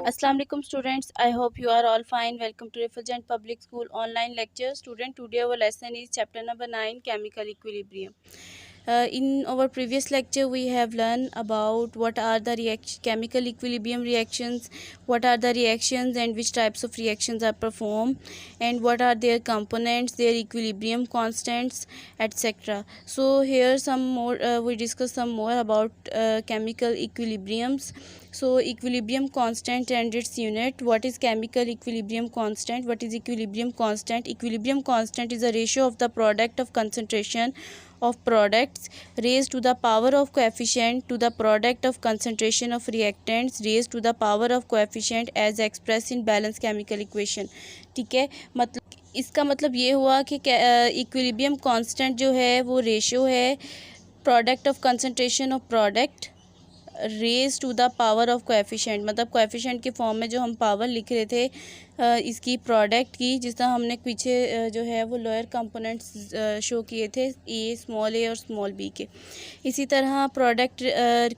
Assalamu alaikum students. I hope you are all fine. Welcome to Refulgent Public School online lecture. Student, today our lesson is chapter number 9, chemical equilibrium. In our previous lecture we have learned about what are the chemical equilibrium reactions, what are the reactions and which types of reactions are performed, and what are their components, their equilibrium constants, etc. So here some more we discuss some more about chemical equilibriums. So equilibrium constant and its unit. What is chemical equilibrium constant? What is equilibrium constant? Equilibrium constant is a ratio of the product of concentration of products raised to the power of coefficient to the product of concentration of reactants raised to the power of coefficient as expressed in balance chemical equation. ठीक है, मतलब इसका मतलब ये हुआ कि equilibrium constant जो है वो रेशियो है product of concentration of product raise to the power of coefficient, मतलब कोएफिशिएंट के फॉर्म में जो हम पावर लिख रहे थे इसकी प्रोडक्ट की, जिस तरह हमने पीछे जो है वो लोअर कंपोनेंट्स शो किए थे ए, स्मॉल ए और स्मॉल बी के। इसी तरह product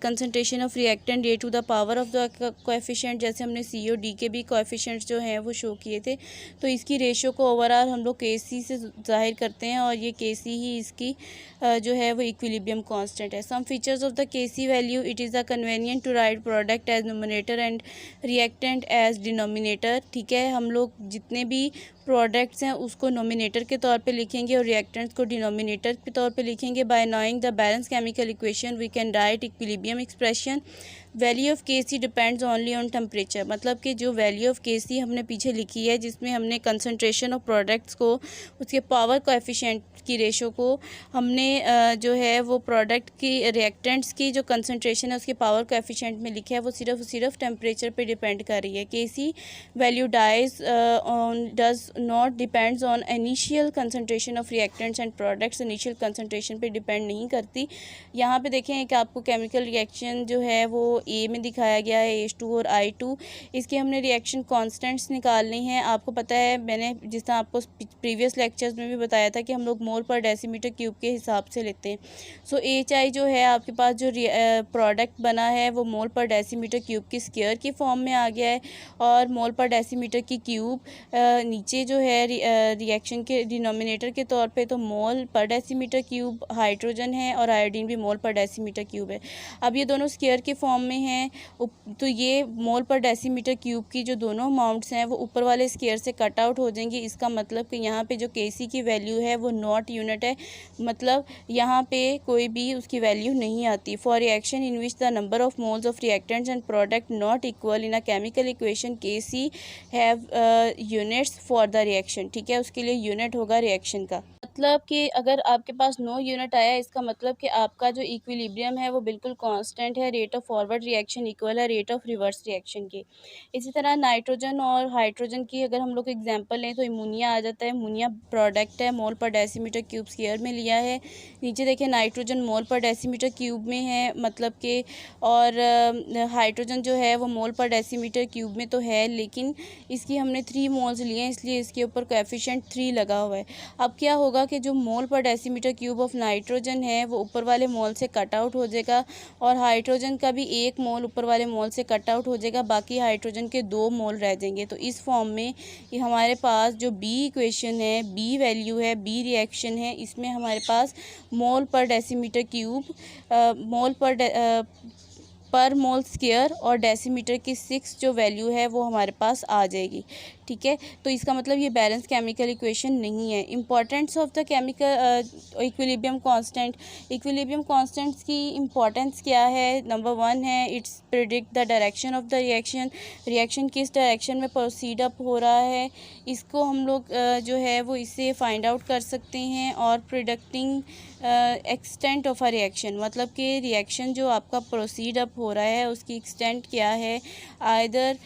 concentration of reactant A to the power of the coefficient, जैसे हमने सी ओ डी के भी कोएफिशिएंट्स जो हैं वो शो किए थे। तो इसकी रेशियो को ओवरऑल हम लोग के सी से जाहिर करते हैं और ये के सी ही इसकी जो है वो इक्विलिब्रियम कांस्टेंट है। सम features of the K C value, it is the convenient to write product as numerator and reactant as denominator. ठीक है, हम लोग जितने भी प्रोडक्ट्स हैं उसको नोमिनेटर के तौर पे लिखेंगे और रिएक्टेंट्स को डिनोमिनेटर के तौर पे लिखेंगे। By knowing the balance chemical equation we can write equilibrium expression. Value of K C depends only on temperature, मतलब कि जो वैल्यू ऑफ के सी हमने पीछे लिखी है जिसमें हमने कंसंट्रेशन ऑफ प्रोडक्ट्स को उसके पावर कोएफिशिएंट की रेशो को हमने जो है वो प्रोडक्ट की रिएक्टेंट्स की जो कंसंट्रेशन है उसके पावर कोएफिशिएंट में लिखा है, वो सिर्फ टेम्परेचर पे डिपेंड कर रही है। K C value does not depends on initial concentration of reactants and products, initial concentration पे डिपेंड नहीं करती। यहाँ पे देखें कि आपको केमिकल रिएक्शन जो है वो ए में दिखाया गया है H2 और I2। इसके हमने रिएक्शन कांस्टेंट्स निकालने हैं। आपको पता है, मैंने जिस तरह आपको प्रीवियस लेक्चर्स में भी बताया था कि हम लोग मोल पर डेसीमीटर क्यूब के हिसाब से लेते हैं। सो HI जो है आपके पास जो प्रोडक्ट बना है वो मोल पर डेसीमीटर क्यूब की स्क्वायर की फॉर्म में आ गया है, और मोल पर डेसीमीटर की क्यूब नीचे जो है रिएक्शन के डिनोमिनेटर के तौर पे तो मोल पर डेसीमीटर क्यूब हाइड्रोजन है और आयोडीन भी मोल पर डेसीमीटर क्यूब है। अब ये दोनों स्क्वायर के फॉर्म में हैं, तो ये मोल पर डेसीमीटर क्यूब की जो दोनों अमाउंट्स हैं वो ऊपर वाले स्क्वायर से कट आउट हो जाएंगे। इसका मतलब कि यहाँ पे जो केसी की वैल्यू है वो नॉट यूनिट है, मतलब यहाँ पे कोई भी उसकी वैल्यू नहीं आती। For reaction in which the number of moles of reactants and product not equal in a chemical equation K C have units for the reaction. ठीक है, उसके लिए यूनिट होगा रिएक्शन का। मतलब कि अगर आपके पास नो यूनिट आया, इसका मतलब कि आपका जो इक्विलिब्रियम है वो बिल्कुल कांस्टेंट है, rate of forward reaction equal है रेट ऑफ रिवर्स रिएक्शन के। इसी तरह नाइट्रोजन और हाइड्रोजन की अगर हम लोग एग्जांपल लें तो अमोनिया आ जाता है। अमोनिया प्रोडक्ट है, मोल पर डेसीमीटर क्यूब स्क्वायर में लिया है। नीचे देखिए नाइट्रोजन मोल पर डेसीमीटर क्यूब में है, मतलब कि, और हाइड्रोजन जो है वो मोल पर डेसीमीटर क्यूब में तो है, लेकिन इसकी हमने 3 मोल्स लिए हैं इसलिए इसके ऊपर कोएफिशिएंट 3 लगा हुआ है। अब क्या होगा कि जो मोल पर डेसीमीटर क्यूब ऑफ नाइट्रोजन है वो ऊपर वाले मोल से कट आउट हो जाएगा, और हाइड्रोजन का भी 1 मोल ऊपर वाले मोल से कट आउट हो जाएगा, बाकी हाइड्रोजन के 2 मोल रह जाएंगे। तो इस फॉर्म में ये हमारे पास जो बी इक्वेशन है, बी वैल्यू है, बी रिएक्शन है, इसमें हमारे पास मोल पर डेसीमीटर क्यूब मोल पर मोल स्क्वायर और डेसीमीटर की 6 जो वैल्यू है वो हमारे पास आ जाएगी। ठीक है, तो इसका मतलब ये बैलेंस केमिकल इक्वेशन नहीं है। Importance of the chemical equilibrium constant. Equilibrium constants की इंपॉर्टेंस क्या है? नंबर 1 है it's predict the direction of the reaction, reaction किस डायरेक्शन में प्रोसीड अप हो रहा है इसको हम लोग जो है वो इससे फाइंड आउट कर सकते हैं। और predicting extent of a reaction, मतलब कि रिएक्शन जो आपका प्रोसीड अप हो रहा है उसकी एक्सटेंट क्या है, आइदर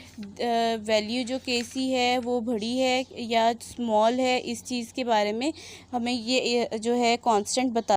वैल्यू जो के सी है वो बड़ी है या स्मॉल है, इस चीज़ के बारे में हमें ये जो है कांस्टेंट बता